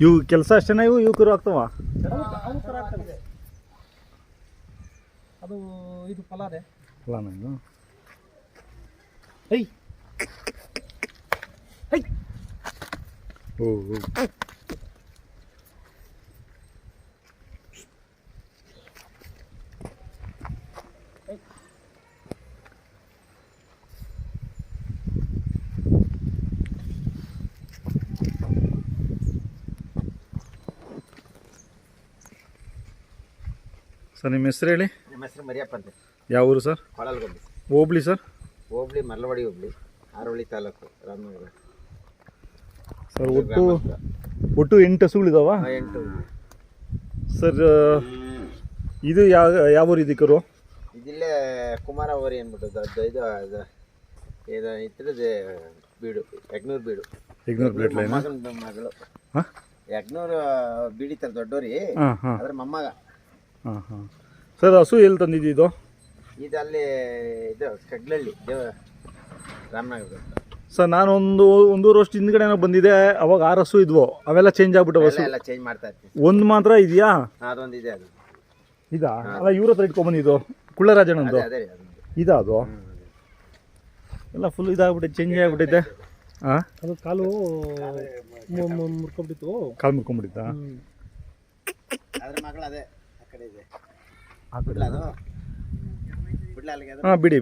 ಇವು ಕೆಲಸ ಅಷ್ಟೇನಾ ಇವು ಕರು ಆಗ್ತಾವ? ಅದು ಇದು ಫಲಾರೆ ಫಲಾನ ಇದು? ಹೈ ಹೈ ಓ ಸರ್ ನಿಮ್ಮ ಹೆಸರು ಹೇಳಿ. ನಮ್ಮ ಹೆಸರು ಮರಿಯಪ್ಪ ಅಂತ. ಯಾವ ಊರು ಸರ್? ಕೊಳಲ್ಗೊಬ್ಬಿ ಹೋಬ್ಳಿ ಸರ್? ಹೋಬ್ಳಿ ಮರಳವಾಡಿ ಹೋಬ್ಳಿ, ಆರೋಳಿ ತಾಲೂಕು, ರಾಮನಗರ ಸರ್. ಒಟ್ಟು 8 ಹಸುಗಳಿದಾವ? 8. ಸರ್ ಇದು ಯಾವ ಊರು ಇದು ಕರು? ಇದಿಲ್ಲೇ ಕುಮಾರ ಓರಿ ಅಂದ್ಬಿಟ್ಟು ಇದು ಇದ್ರದ್ದು ಬೀಡು, ಯಗ್ನೂರು ಬೀಡು. ಯಗ್ನೂರು ಬ್ಲೇಡ್ ಲೈನ್ ಮಗಳು. ಯಗ್ನೂರು ಬೀಡಿತಾರೆ ದೊಡ್ಡೋರಿ, ಅದ್ರ ಮೊಮ್ಮಗ. ಹಾಂ ಹಾಂ. ಸರ್ ಹಸು ಎಲ್ಲಿ ತಂದಿದ್ದು ಇದು? ಇದು ಅಲ್ಲಿ ಇದು ಕಗ್ಲಳ್ಳಿ ರಾಮನಗರ. ಸರ್ ನಾನು ಒಂದೂವರೆ ವರ್ಷ ಹಿಂದ್ಗಡೆ ಬಂದಿದ್ದೆ, ಅವಾಗ 6 ಹಸು ಇದ್ವು, ಅವೆಲ್ಲ ಚೇಂಜ್ ಆಗ್ಬಿಟ್ಟು ಹಸು ಎಲ್ಲ ಚೇಂಜ್ ಮಾಡ್ತಾ ಇರ್ತೀವಿ. ಒಂದು ಮಾತ್ರ ಇದೆಯಾ? ಅದೊಂದು ಇದೆ. ಅದು ಇದಾ? ಅಲ್ಲ ಇವ್ರ ಹತ್ರ ಇಟ್ಕೊಂಡ್ಬಂದಿದ್ದು ಕುಳ್ಳರಾಜಣ್ಣಂದು ಇದಾ? ಅದು ಎಲ್ಲ ಫುಲ್ ಇದಾಗ್ಬಿಟ್ಟೈತೆ, ಚೇಂಜ್ ಆಗ್ಬಿಟ್ಟೈತೆ. ಹಾಂ, ಅದು ಕಾಲು ಮುರ್ಕೊಂಡ್ಬಿಟ್ಟು. ಕಾಲು ಮುರ್ಕೊಂಡ್ಬಿಟ್ಟಿತ್ತಾ? ಅದ್ರ ಮಗಳು ಅದೇ ಆ ಕಡೆ ಇದೆ. ಹಾಂ, ಬಿಡಿ.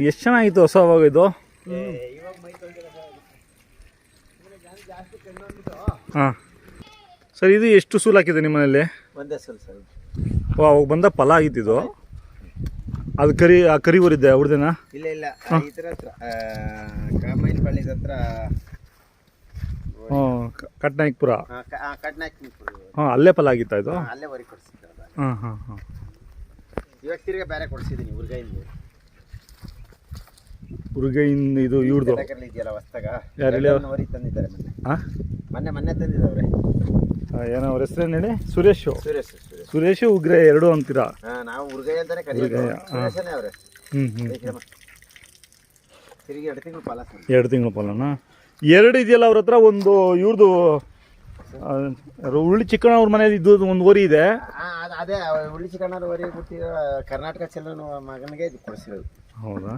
ಎಷ್ಟು ಚೆನ್ನಾಗಿತ್ತು ಹೊಸ ಅವಾಗ ಇದು. ಹಾಂ ಸರ್, ಇದು ಎಷ್ಟು ಸೂಲು ಹಾಕಿದೆ ನಿಮ್ಮ ಮನೇಲಿ? ಒಂದೇ ಸಲ ಸರ್. ಅವಾಗ ಬಂದ ಫಲ ಆಗಿತ್ತಿದು. ಅದು ಕರಿ ಊರಿದ್ದೆ ಅವ್ರದ್ದೇನಾ? ಇಲ್ಲ ಇದ್ರ ಹತ್ರ ಕಾಮೈನ್ ಪಳ್ಳಿದ ಹತ್ರ. ಕಟ್ನಾಯಕಪುರ. ಕಟ್ನಾಯಕಪುರ. ಹಾಂ, ಅಲ್ಲೇ ಫಲ ಆಗಿತ್ತಾ ಇದು? ಅಲ್ಲೇ ವರಿ ಕೊಡಿಸಿದ್ದ. ಹಾಂ. ಇವಾಗ ತಿರ್ಗಾ ಬೇರೆ ಕೊಡಿಸಿದ್ದೀನಿ ಹುರ್ಗೈನ್ ಇದು ಇವ್ರದ್ದು ಇದೆಯಲ್ಲ ಹೊಸ್ತಾಗ. ಯಾರು ತಂದಿದ್ದಾರೆ ಮೊನ್ನೆ ತಂದಿದ್ದವ್ರೆ. ಏನೋ ಅವ್ರ ಹೆಸರೇನು ಹೇಳಿ? ಸುರೇಶ್ ಉಗ್ರೆ 2 ಅಂತೀರಾ? ನಾವು ಉರ್ಗೈ ಅಂತಾನೆ ಕರೀತೀವಿ. ಅವ್ರೆ. ತಿರುಗಿ 2 ತಿಂಗಳು ಫಲ. 2 ತಿಂಗಳು ಫಲನಾ? 2 ಇದೆಯಲ್ಲ ಅವ್ರ ಹತ್ರ. ಒಂದು ಇವ್ರದ್ದು ಉಳ್ಳಿ ಚಿಕ್ಕಣ್ಣ ಅವ್ರ ಮನೇಲಿ ಇದ್ದು ಒಂದು ಓರಿ ಇದೆ. ಅದೇ ಉಳ್ಳಿ ಚಿಕ್ಕಣ್ಣವ್ರ ಓರಿ ಕೊಟ್ಟಿರೋ ಕರ್ನಾಟಕ ಚೆಲ್ಲೋ ಮಗನಿಗೆ ಇದು ಕೊಡಿಸಿರೋದು. ಹೌದಾ?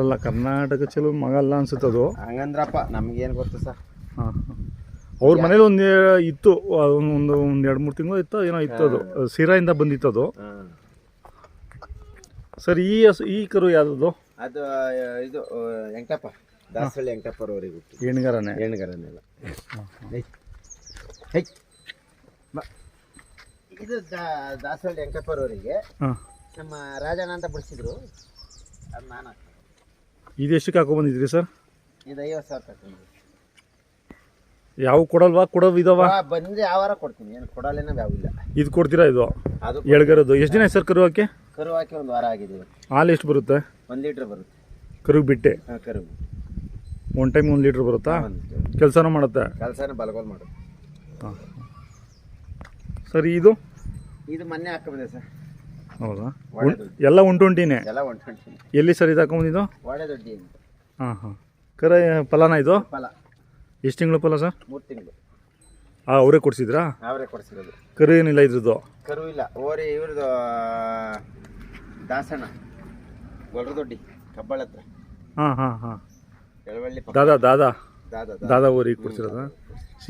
ಅಲ್ಲ, ಕರ್ನಾಟಕ ಚೆಲೋ ಮಗ ಅಲ್ಲ ಅನ್ಸುತ್ತದು. ಹಂಗಂದ್ರಪ್ಪ, ನಮ್ಗೇನು ಗೊತ್ತು ಸರ್. ಹಾಂ, ಅವ್ರ ಮನೇಲಿ ಒಂದು ಇತ್ತು, ಒಂದು 2-3 ತಿಂಗಳು ಇತ್ತು ಏನೋ ಇತ್ತು. ಅದು ಸಿರಾಯಿಂದ ಬಂದಿತ್ತದು. ಸರ್ ಈ ಕರು ಯಾವ್ದು? ಅದು ಇದು ವೆಂಕಟಪ್ಪ, ದಾಸಹಳ್ಳಿ ವೆಂಕಟಪ್ಪರವರಿಗೆ ಹೆಣ್ಗಾರನೇ. ಹೆಣ್ಗಾರನೆಲ್ಲ. ಇದು ದಾಸಹಳ್ಳಿ ವೆಂಕಟಪ್ಪರವರಿಗೆ ನಮ್ಮ ರಾಜಣ್ಣ ಅಂತ ಬಿಡಿಸಿದ್ರು. ಅದು ನಾನು. ಇದು ಎಷ್ಟಕ್ಕೆ ಹಾಕೊಂಡ್ಬಂದಿದ್ರಿ ಸರ್? ಇದು 50,000 ತಗೊಂಡು. ಯಾವ ಕೊಡಲ್ವಾ? ಕೊಡೋವು ಇದಾವ? ಬಂದ್ರೆ ಯಾವಾರ ಕೊಡ್ತೀನಿ, ಏನು ಕೊಡಲೇನೋ ಯಾವಿಲ್ಲ. ಇದು ಕೊಡ್ತೀರಾ? ಇದು ಅದು ಎಳ್ಗರದು. ಎಷ್ಟು ದಿನ ಸರ್ ಕರು ಹಾಕಿ? ಕರು ಹಾಕಿ 1 ವಾರ ಆಗಿದೆ. ಹಾಲು ಎಷ್ಟು ಬರುತ್ತೆ? 1 ಲೀಟ್ರ್ ಬರುತ್ತೆ. ಕರು ಬಿಟ್ಟೆ? ಕರು ಒಂದು ಟೈಮ್ 1 ಲೀಟ್ರ್ ಬರುತ್ತಾ? ಕೆಲಸನೂ ಮಾಡುತ್ತೆ? ಕೆಲಸನ ಬಲಗೋಲ್ ಮಾಡುತ್ತೆ. ಹಾಂ ಸರ್, ಇದು ಮೊನ್ನೆ ಹಾಕೊಂಬಂದೆ ಸರ್. ಹೌದಾ? ಎಲ್ಲ 120ನೇ? ಎಲ್ಲ 120. ಎಲ್ಲಿ ಸರ್ ಇದು ಹಾಕೊಂಬಂದಿದ್ದು? ಒಳ್ಳೆ ದೊಡ್ಡಿ ಅಂತ. ಹಾಂ. ಕರ ಫಲನಾ ಇದು? ಫಲ. ಎಷ್ಟು ತಿಂಗಳು ಫಲ ಸರ್? 3 ತಿಂಗಳು. ಅವರೇ ಕೊಡಿಸಿದ್ರಾ? ಅವರೇ ಕೊಡಿಸಿರೋದು. ಕರು ಏನಿಲ್ಲ ಇದ್ರದ್ದು? ಕರು ಇಲ್ಲ. ಓರಿ ಇವ್ರದ್ದು ದಾಸಣ್ಣ ಗೊಲ್ರದೊಡ್ಡಿ ಕಬ್ಬಳ ಹತ್ರ. ಹಾಂ. ಎಳವಳ್ಳಿ ದಾದಾ ಊರಿಗೆ ಕೊಡಿಸಿರೋದಾ?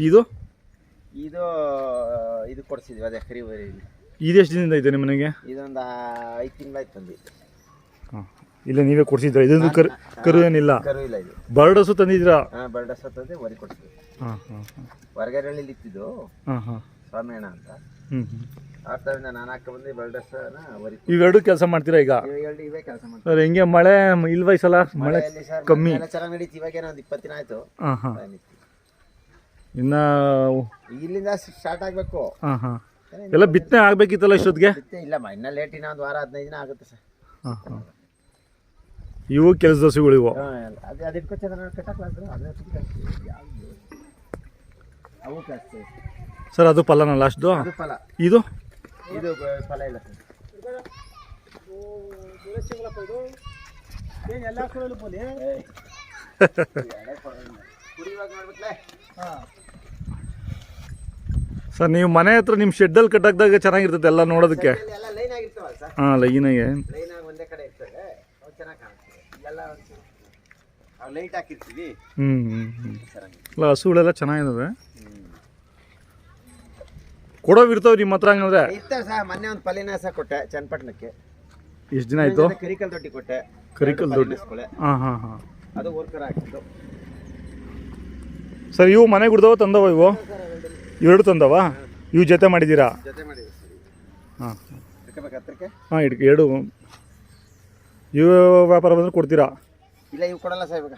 ಇದು ಕೊಡಿಸಿದ್ವಿ. ಅದೇ ಕರಿ ಓರಿ. ಇದು ಎಷ್ಟು ದಿನದಿಂದ ಇದೆ ನಿಮ್ಮ ಮನೆಗೆ? ಇದೊಂದು 5 ತಿಂಗಳಾಯ್ತು ತಂದಿದ್ದು. ಹಾಂ, ಇಲ್ಲ ನೀವೇ ಕೊಡಿಸಿದ್ರ? ಇದೊಂದು ಕರು ಏನಿಲ್ಲ? ಕರು ಇಲ್ಲ. ಇದು ಬರ್ಡಸು ತಂದಿದ್ರಾ? ಬರ್ಡಸ್ ತಂದೆ ವರಿ ಕೊಡಿಸಿದ್ವಿ. ಹಾಂ. ಹೊರಗಡೆಯಲ್ಲಿ ಇತ್ತಿದ್ದು. ಹಾಂ. ಸ್ವಾಮಿಯಣ್ಣ ಅಂತ. ಆದ್ದರಿಂದ ನಾನು ಹಾಕೊಂಡ್ಬಂದು ಬರ್ಡಸ್ ವರಿ. ಇವೆರಡು ಕೆಲಸ ಮಾಡ್ತೀರಾ ಈಗ? ಇವೇ ಕೆಲಸ ಮಾಡ್ತೀವಿ. ಸರ್, ಹೆಂಗೆ ಮಳೆ ಇಲ್ವಾ ಈ ಸಲ? ಮಳೆ ಕಮ್ಮಿ. ಚೆನ್ನಾಗಿ ನಡೀತಿ. ಇವಾಗೇನೋ ಒಂದು 20 ದಿನ ಆಯ್ತು. ಹಾಂ. ಇನ್ನ ಇಲ್ಲಿಂದ ಸ್ಟಾರ್ಟ್ ಆಗಬೇಕು. ಹಾಂ. ಎಲ್ಲ ಬಿತ್ತನೆ ಆಗ್ಬೇಕಿತ್ತಲ್ಲ ಇಷ್ಟೊತ್ತಿಗೆ? ಇಲ್ಲ, ಇನ್ನ ಲೇಟ್. ಇನ್ನ 1 ವಾರ 15 ದಿನ ಆಗುತ್ತೆ ಸರ್. ಹಾಂ. ಇವು ಕೆಲಸ ದೋಸೆಗಳು ಇವು? ಅದು ಇಟ್ಕೊಚ್ಚಾದ್ರೆ ಕಟ್ಟಕ್ಲಾದ್ರು ಅವು ಕಷ್ಟ ಸರ್. ಅದು ಫಲನ ಲಾಸ್ಟ್ದು? ಅದು ಫಲ. ಇದು ಫಲ ಇಲ್ಲ ಸರ್. ಏನು ಎಲ್ಲ ಹಾಕೊಳ್ಳಲು ಬೋಲಿ ಕುಡಿಯುವಾಗ ನೋಡ್ಬಿಟ್ಲೆ. ಹಾಂ ಸರ್ ನೀವು ಮನೆ ಹತ್ರ ನಿಮ್ಮ ಶೆಡ್ಡಲ್ಲಿ ಕಟ್ಟಾಕ್ದಾಗ ಚೆನ್ನಾಗಿರ್ತದೆ ಎಲ್ಲ ನೋಡೋದಕ್ಕೆ. ಎಲ್ಲ ಲೈನ್ ಆಗಿರ್ತಾವಲ್ಲ ಸರ್, ಹಾಂ ಲೈನಾಗೆ ಲೈನ್ ಆಗಿ ಒಂದೇ ಕಡೆ ಇರ್ತದೆ, ಅವು ಚೆನ್ನಾಗಿ ಕಾಣ್ತದೆ. ಎಲ್ಲ ಅವು ಲೈಟ್ ಹಾಕಿರ್ತೀವಿ ಚೆನ್ನಾಗಿ. ಇಲ್ಲ ಹಸುಗಳೆಲ್ಲ ಚೆನ್ನಾಗಿದ್ದಾವೆ. ಕೊಡೋವು ಇರ್ತಾವೆ ನಿಮ್ಮ ಹತ್ರ ಹಂಗಂದ್ರೆ? ಇರ್ತಾವೆ ಸರ್. ಮೊನ್ನೆ ಒಂದು ಪಲ್ಲಿನಾಸ ಕೊಟ್ಟೆ ಚನ್ನಪಟ್ಟಣಕ್ಕೆ. ಎಷ್ಟು ದಿನ ಆಯಿತು? ಕರಿಕಲ್ ದೊಡ್ಡಿ ಕೊಟ್ಟೆ. ಕರಿಕಲ್ ದೊಡ್ಡಿ. ಹಾಂ ಹಾಂ ಹಾಂ. ಅದು ವರ್ಕರ್ ಹಾಕಿತ್ತು ಸರ್. ಇವು ಮನೆಗೆ ಹುಡ್ದವ ತಂದವ? ಇವು ಎರಡು ತಂದವ? ಇವು ಜೊತೆ ಮಾಡಿದ್ದೀರಾ? ಜೊತೆ ಮಾಡಿದ್ವಿ ಸರ್. ಹಾಂ ಇಟ್ಕೋಬೇಕು ಹತ್ರಕ್ಕೆ. ಹಾಂ ಎರಡು ಇವು ವ್ಯಾಪಾರ ಬಂದರೆ ಕೊಡ್ತೀರಾ? ಇಲ್ಲ ಇವು ಕೊಡಲ್ಲ ಸರ್ ಇವಾಗ.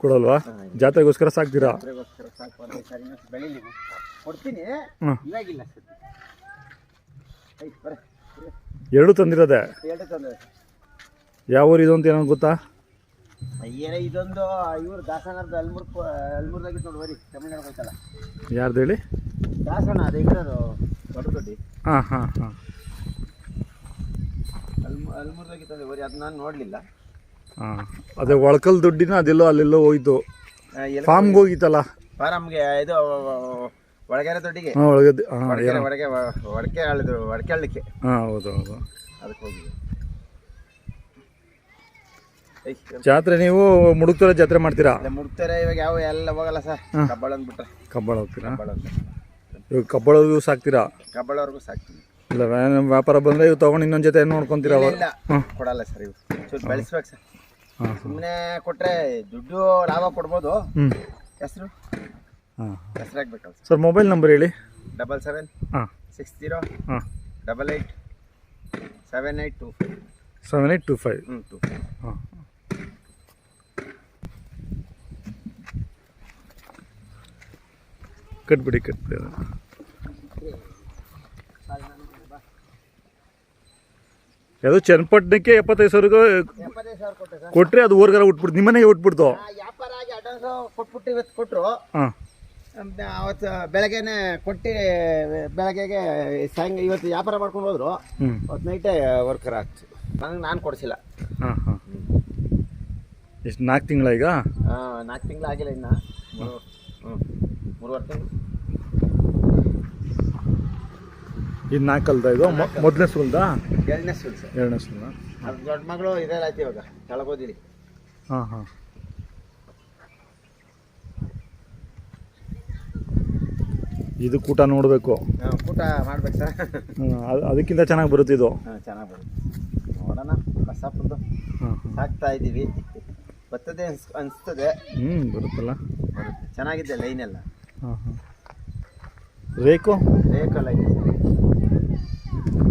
ಕೊಡಲ್ವಾ? ಜಾತ್ರೆಗೋಸ್ಕರ ಸಾಕ್ತೀರಾ? ಜಾತ್ರೆಗೋಸ್ಕರ ಸಾಕು ಅಂತ ಸರ್. ಇನ್ನೊಂದು ಬೆಳೀಲಿ ಕೊಡ್ತೀನಿ, ಹಾಂ. ಇವಾಗಿಲ್ಲ ಸರ್. ಐತೆ ಬರ ಎರಡು ತಂದಿರೋದೆ? ಎರಡು ತಂದೆ. ಯಾವ ಊರು ಇದು ಅಂತ ಏನೋ ಗೊತ್ತಾ? ಏನೋ ಇದೊಂದು ಇವ್ರು ದಾಸನದ್ದು ಅಲ್ಮೂರ್ದಾಗಿತ್ತು ನೋಡಿ, ಬರೀ ತಮಿಳ್ನಾಡು ಹೋಯ್ತಲ್ಲ. ಯಾರ್ದು ಹೇಳಿ? ದಾಸನ ಅದು ಇರೋದು ದೊಡ್ಡ ದೊಡ್ಡಿ. ಹಾಂ ಹಾಂ ಹಾಂ. ಅಲ್ಮೂರ್ದಾಗಿತ್ತು ಬರೀ, ಅದು ನಾನು ನೋಡಲಿಲ್ಲ. ಹಾಂ ಅದೇ ಒಳಕಲ್ ದುಡ್ಡಿನ ಅದೆಲ್ಲೋ ಅಲ್ಲೆಲ್ಲೋ ಹೋಯ್ತು. ಫಾರ್ಮ್ಗೆ ಹೋಗಿತ್ತಲ್ಲ? ಫಾರಮ್ಗೆ ಇದು ಒಳಗೆರೆ ದೊಡ್ಡಿಗೆ. ಹಾಂ ಒಳಗೆ. ಹಾಂ ಒಡಕೆ ಆಳಿದ್ರು, ಒಡಕೆ ಆಳಲಿಕ್ಕೆ. ಹಾಂ ಹೌದು ಹೌದು. ಅದಕ್ಕೆ ಹೋಗಿದ್ವಿ. ಜಾತ್ರೆ ನೀವು ಮುಡುಕ್ತರ ಜಾತ್ರೆ ಮಾಡ್ತೀರಾ? ಮುಡ್ತಾರೆ ಇವಾಗ ಯಾವ ಎಲ್ಲ ಹೋಗಲ್ಲ ಸರ್. ಕಬ್ಬಾಳ ಅಂದ್ಬಿಟ್ರೆ ಕಬ್ಬಾಳ ಹೋಗ್ತೀರಾ? ಕಬ್ಬಾಳ ಅಂತ ಇವಾಗ ಕಬ್ಬಾಳವ್ರಿಗೂ ಸಾಕ್ತೀರಾ? ಕಬ್ಬಾಳವ್ರಿಗೂ ಸಾಕ್ತೀವಿ. ಇಲ್ಲ ವ್ಯಾಪಾರ ಬಂದರೆ ಇವು ತೊಗೊಂಡು ಇನ್ನೊಂದು ಜೊತೆ ನೋಡ್ಕೊತೀರಾ? ಇಲ್ಲ ಕೊಡಲ್ಲ ಸರ್. ಇವು ಚೂರು ಬೆಳೆಸ್ಬೇಕು ಸರ್. ಹಾಂ ಸುಮ್ಮನೆ ಕೊಟ್ಟರೆ ದುಡ್ಡು ಲಾಭ ಕೊಡ್ಬೋದು, ಹೆಸರು ಹಾಂ ಹೆಸರಾಗಬೇಕಲ್ಲ ಸರ್. ಸರ್ ಮೊಬೈಲ್ ನಂಬರ್ ಹೇಳಿ. 77 ಹಾಂ 60 ಹಾಂ 88 7825. 7825. 25. ಹಾಂ ಕಟ್ಬಿಡಿ ಕಟ್ಬಿಡಿ. ಅದು ಚನ್ನಪಟ್ಟಣಕ್ಕೆ 75,000 75,000 ಕೊಟ್ಟೆ ಸರ್. ಕೊಟ್ಟರೆ ಅದು ಊರ್ಗಾರ ಉಟ್ಬಿಡ್ತು, ನಿಮ್ಮನೆಗೆ ಉಟ್ಬಿಡ್ತು. ವ್ಯಾಪಾರ ಆಗಿ ಅಡ್ವಾನ್ಸ್ ಕೊಟ್ಬಿಟ್ಟು ಇವತ್ತು ಕೊಟ್ಟರು. ಹಾಂ ಅವತ್ತು ಬೆಳಗ್ಗೆನೆ ಕೊಟ್ಟು ಬೆಳಗ್ಗೆಗೆ ಇವತ್ತು ವ್ಯಾಪಾರ ಮಾಡ್ಕೊಂಡು ಹೋದ್ರು. ಅವತ್ತು ನೈಟೇ ವರ್ಕರ್ ಆಗ್ತು. ನಾನು ಕೊಡಿಸಿಲ್ಲ. ಹಾಂ ಹಾಂ. ಎಷ್ಟು 4 ತಿಂಗಳ ಈಗ? 4 ತಿಂಗಳು ಆಗಿಲ್ಲ ಇನ್ನು. 3 ತಿಂಗಳು. ಇದು 4 ಅಲ್ದ? ಇದು ಮೊದಲನೇ ಸುಲ್ದಾ? ಎರಡನೇ ಸುಲ್ ಸರ್. ಎರಡನೇ ಸುಲ್. ಅದು ದೊಡ್ಡ ಮಗಳು ಇದೆಲ್ಲ ಆಯ್ತು ಇವಾಗ ಕೆಳಗೋದಿರಿ. ಹಾಂ ಹಾಂ. ಇದು ಕೂಟ ನೋಡಬೇಕು. ಊಟ ಮಾಡ್ಬೇಕು ಸರ್. ಅದಕ್ಕಿಂತ ಚೆನ್ನಾಗಿ ಬರುತ್ತೆ ಇದು. ಚೆನ್ನಾಗಿ ಬರುತ್ತೆ. ನೋಡೋಣ ಕಸಾಪುರದ್ದು ಹಾಂ ಹಾಕ್ತಾ ಇದ್ದೀವಿ. ಬರ್ತದೆ ಅನಿಸ್ತದೆ. ಬರುತ್ತಲ್ಲ. ಬರುತ್ತೆ. ಚೆನ್ನಾಗಿದೆ ಲೈನ್ ಎಲ್ಲ. ಹಾಂ ಹಾಂ. ರೇಕು ರೇಕಲ್ಲ ಇದೆ ಸರ್.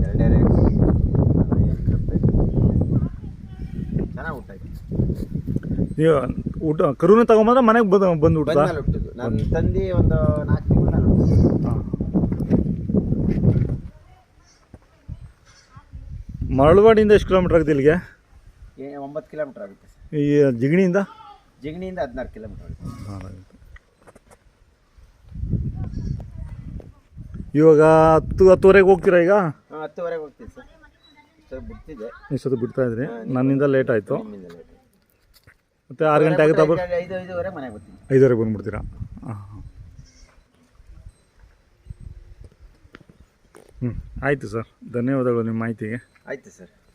ಎರಡೇ ರೇಕು. ಚೆನ್ನಾಗಿ ಊಟ ಇದೆ. ನೀವು ಊಟ ಕರುನ ತಗೊಂಬಂದ್ರೆ ಮನೆಗೆ ಬಂದು ಊಟ ಬಂದ್ಮೇಲೆ ಹುಟ್ಟಿದ್ದು. ನನ್ನ ತಂದೆ ಒಂದು 4 ತಿಂಗಳು ನಾನು ಹುಟ್ಟಿದ್ದು. ಹಾಂ. ಮರಳವಾಡಿಯಿಂದ ಎಷ್ಟು ಕಿಲೋಮೀಟ್ರ್ ಆಗುತ್ತೆ ಇಲ್ಲಿಗೆ? 9 ಕಿಲೋಮೀಟ್ರ್ ಆಗುತ್ತೆ ಸರ್. ಈ ಜಿಗಣಿಯಿಂದ? ಜಿಗಣಿಯಿಂದ 16 ಕಿಲೋಮೀಟ್ರ್ ಆಗುತ್ತೆ. ಇವಾಗ 10-10:30 ಹೋಗ್ತೀರಾ ಈಗ? 10:30 ಹೋಗ್ತೀವಿ ಸರ್. ಇಷ್ಟೊತ್ತು ಬಿಡ್ತಿದ್ದೆ. ಇಷ್ಟೊತ್ತು ಬಿಡ್ತಾ ಇದ್ರಿ? ನನ್ನಿಂದ ಲೇಟ್ ಆಯಿತು. ನಿಮ್ಮಿಂದ ಲೇಟ್. ಮತ್ತು 6 ಗಂಟೆ ಆಗುತ್ತಾ? 5:05 ಮನೆಗೆ ಬರ್ತೀನಿ. 5:30 ಬಂದುಬಿಡ್ತೀರಾ? ಹಾಂ ಹಾಂ. ಆಯಿತು ಸರ್, ಧನ್ಯವಾದಗಳು ನಿಮ್ಮ ಮಾಹಿತಿಗೆ. ಆಯಿತು ಸರ್.